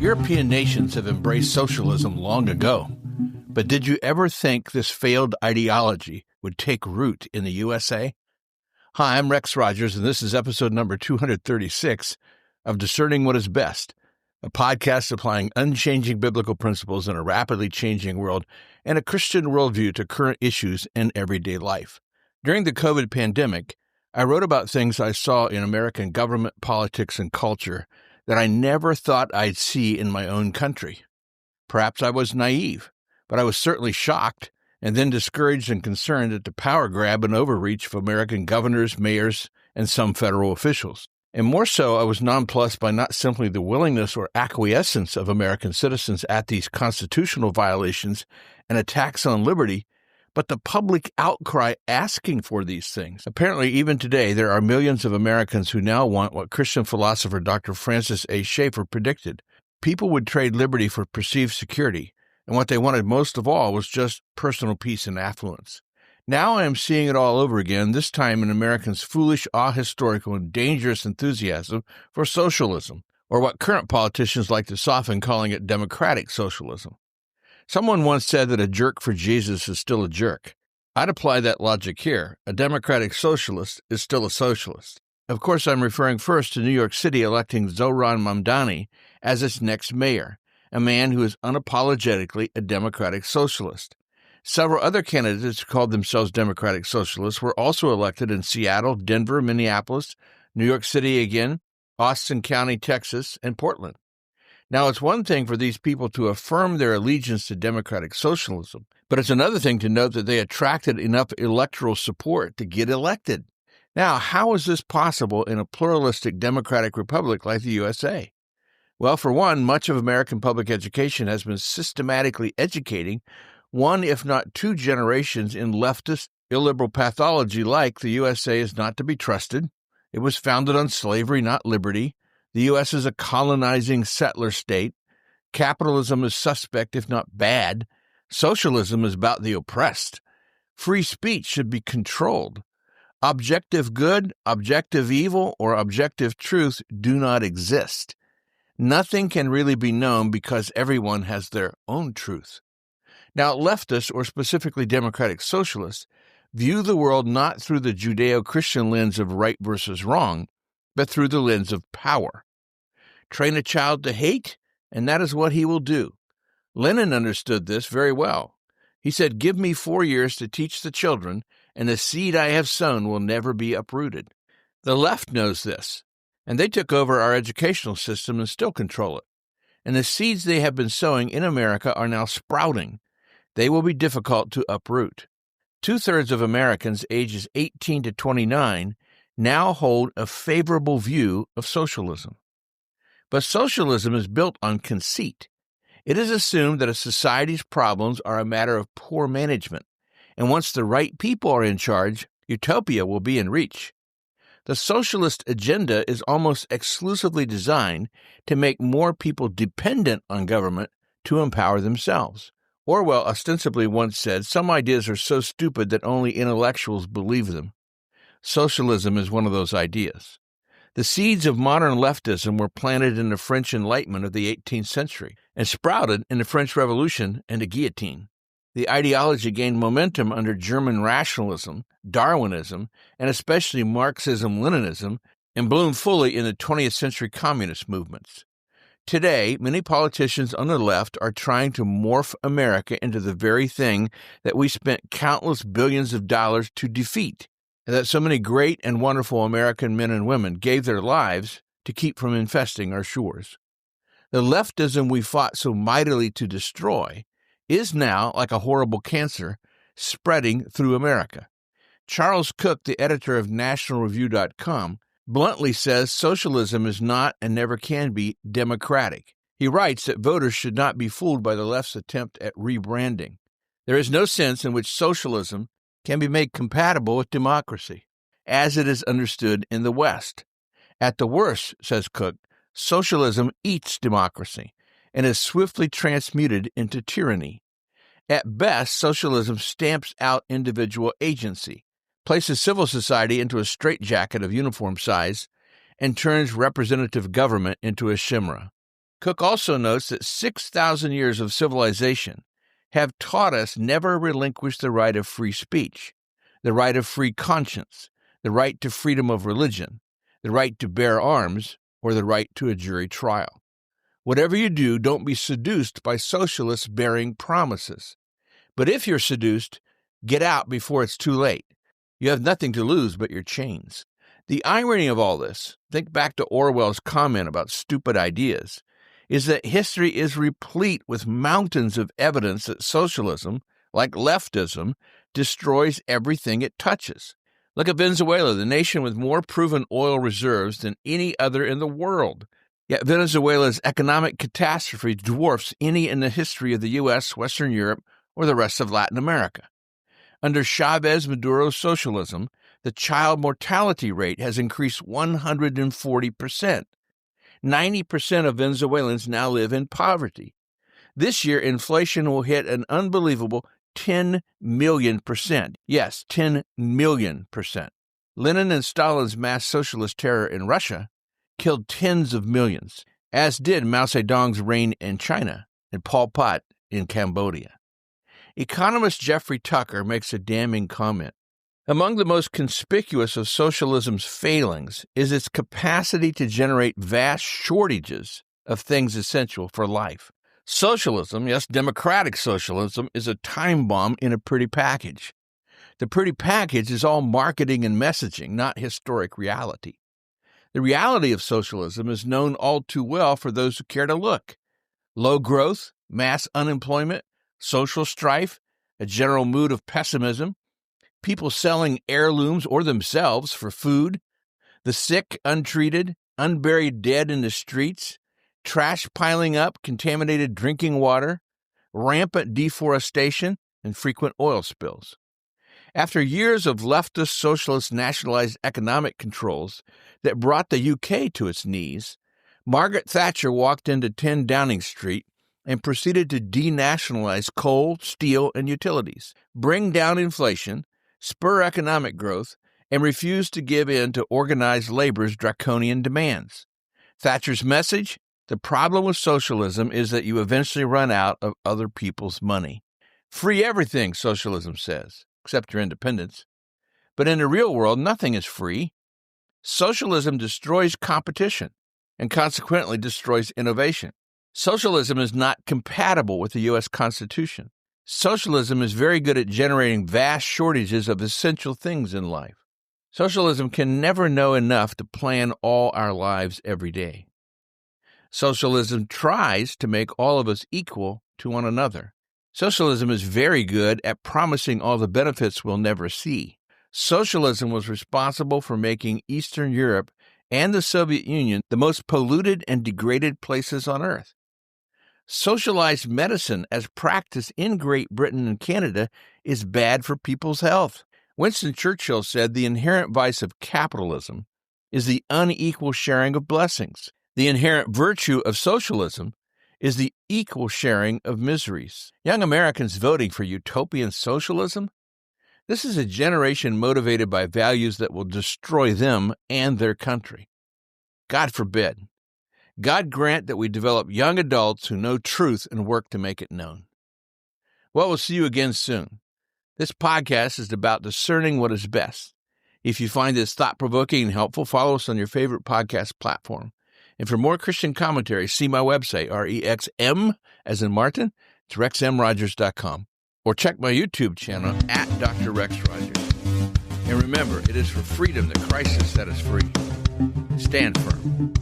European nations have embraced socialism long ago. But did you ever think this failed ideology would take root in the USA? Hi, I'm Rex Rogers, and this is episode number 236 of Discerning What is Best, a podcast applying unchanging biblical principles in a rapidly changing world and a Christian worldview to current issues in everyday life. During the COVID pandemic, I wrote about things I saw in American government, politics, and culture that I never thought I'd see in my own country. Perhaps I was naive, but I was certainly shocked and then discouraged and concerned at the power grab and overreach of American governors, mayors, and some federal officials. And more so, I was nonplussed by not simply the willingness or acquiescence of American citizens at these constitutional violations and attacks on liberty, but the public outcry asking for these things. Apparently, even today, there are millions of Americans who now want what Christian philosopher Dr. Francis A. Schaeffer predicted. People would trade liberty for perceived security, and what they wanted most of all was just personal peace and affluence. Now I am seeing it all over again, this time in Americans' foolish, ahistorical, and dangerous enthusiasm for socialism, or what current politicians like to soften calling it democratic socialism. Someone once said that a jerk for Jesus is still a jerk. I'd apply that logic here. A democratic socialist is still a socialist. Of course, I'm referring first to New York City electing Zohran Mamdani as its next mayor, a man who is unapologetically a democratic socialist. Several other candidates who called themselves democratic socialists were also elected in Seattle, Denver, Minneapolis, New York City again, Austin County, Texas, and Portland. Now, it's one thing for these people to affirm their allegiance to democratic socialism, but it's another thing to note that they attracted enough electoral support to get elected. Now, how is this possible in a pluralistic democratic republic like the USA? Well, for one, much of American public education has been systematically educating one, if not two generations in leftist, illiberal pathology like the USA is not to be trusted. It was founded on slavery, not liberty. The U.S. is a colonizing settler state. Capitalism is suspect, if not bad. Socialism is about the oppressed. Free speech should be controlled. Objective good, objective evil, or objective truth do not exist. Nothing can really be known because everyone has their own truth. Now, leftists, or specifically democratic socialists, view the world not through the Judeo-Christian lens of right versus wrong, but through the lens of power. Train a child to hate, and that is what he will do. Lenin understood this very well. He said, "Give me 4 years to teach the children, and the seed I have sown will never be uprooted." The left knows this, and they took over our educational system and still control it. And the seeds they have been sowing in America are now sprouting. They will be difficult to uproot. 2/3 of Americans ages 18 to 29 now hold a favorable view of socialism. But socialism is built on conceit. It is assumed that a society's problems are a matter of poor management, and once the right people are in charge, utopia will be in reach. The socialist agenda is almost exclusively designed to make more people dependent on government to empower themselves. Orwell ostensibly once said, "Some ideas are so stupid that only intellectuals believe them." Socialism is one of those ideas. The seeds of modern leftism were planted in the French Enlightenment of the 18th century and sprouted in the French Revolution and the guillotine. The ideology gained momentum under German rationalism, Darwinism, and especially Marxism-Leninism, and bloomed fully in the 20th century communist movements. Today, many politicians on the left are trying to morph America into the very thing that we spent countless billions of dollars to defeat, and that so many great and wonderful American men and women gave their lives to keep from infesting our shores. The leftism we fought so mightily to destroy is now, like a horrible cancer, spreading through America. Charles Cook, the editor of NationalReview.com, bluntly says socialism is not and never can be democratic. He writes that voters should not be fooled by the left's attempt at rebranding. There is no sense in which socialism can be made compatible with democracy, as it is understood in the West. At the worst, says Cook, socialism eats democracy and is swiftly transmuted into tyranny. At best, socialism stamps out individual agency, places civil society into a straitjacket of uniform size, and turns representative government into a chimera. Cook also notes that 6,000 years of civilization have taught us never relinquish the right of free speech, the right of free conscience, the right to freedom of religion, the right to bear arms, or the right to a jury trial. Whatever you do, don't be seduced by socialists bearing promises. But if you're seduced, get out before it's too late. You have nothing to lose but your chains. The irony of all this, think back to Orwell's comment about stupid ideas, is that history is replete with mountains of evidence that socialism, like leftism, destroys everything it touches. Look at Venezuela, the nation with more proven oil reserves than any other in the world. Yet Venezuela's economic catastrophe dwarfs any in the history of the U.S., Western Europe, or the rest of Latin America. Under Chavez Maduro's socialism, the child mortality rate has increased 140%. 90% of Venezuelans now live in poverty. This year, inflation will hit an unbelievable 10 million %. Yes, 10 million %. Lenin and Stalin's mass socialist terror in Russia killed tens of millions, as did Mao Zedong's reign in China and Pol Pot in Cambodia. Economist Jeffrey Tucker makes a damning comment. Among the most conspicuous of socialism's failings is its capacity to generate vast shortages of things essential for life. Socialism, yes, democratic socialism, is a time bomb in a pretty package. The pretty package is all marketing and messaging, not historic reality. The reality of socialism is known all too well for those who care to look. Low growth, mass unemployment, social strife, a general mood of pessimism, people selling heirlooms or themselves for food, the sick, untreated, unburied dead in the streets, trash piling up, contaminated drinking water, rampant deforestation, and frequent oil spills. After years of leftist socialist nationalized economic controls that brought the UK to its knees, Margaret Thatcher walked into 10 Downing Street and proceeded to denationalize coal, steel, and utilities, bring down inflation, spur economic growth, and refuse to give in to organized labor's draconian demands. Thatcher's message? The problem with socialism is that you eventually run out of other people's money. Free everything, socialism says, except your independence. But in the real world, nothing is free. Socialism destroys competition and consequently destroys innovation. Socialism is not compatible with the U.S. Constitution. Socialism is very good at generating vast shortages of essential things in life. Socialism can never know enough to plan all our lives every day. Socialism tries to make all of us equal to one another. Socialism is very good at promising all the benefits we'll never see. Socialism was responsible for making Eastern Europe and the Soviet Union the most polluted and degraded places on earth. Socialized medicine, as practiced in Great Britain and Canada, is bad for people's health. Winston Churchill said the inherent vice of capitalism is the unequal sharing of blessings. The inherent virtue of socialism is the equal sharing of miseries. Young Americans voting for utopian socialism? This is a generation motivated by values that will destroy them and their country. God forbid. God grant that we develop young adults who know truth and work to make it known. Well, we'll see you again soon. This podcast is about discerning what is best. If you find this thought-provoking and helpful, follow us on your favorite podcast platform. And for more Christian commentary, see my website, REXM, as in Martin, it's rexmrogers.com. Or check my YouTube channel at Dr. Rex Rogers. And remember, it is for freedom that Christ has set us free. Stand firm.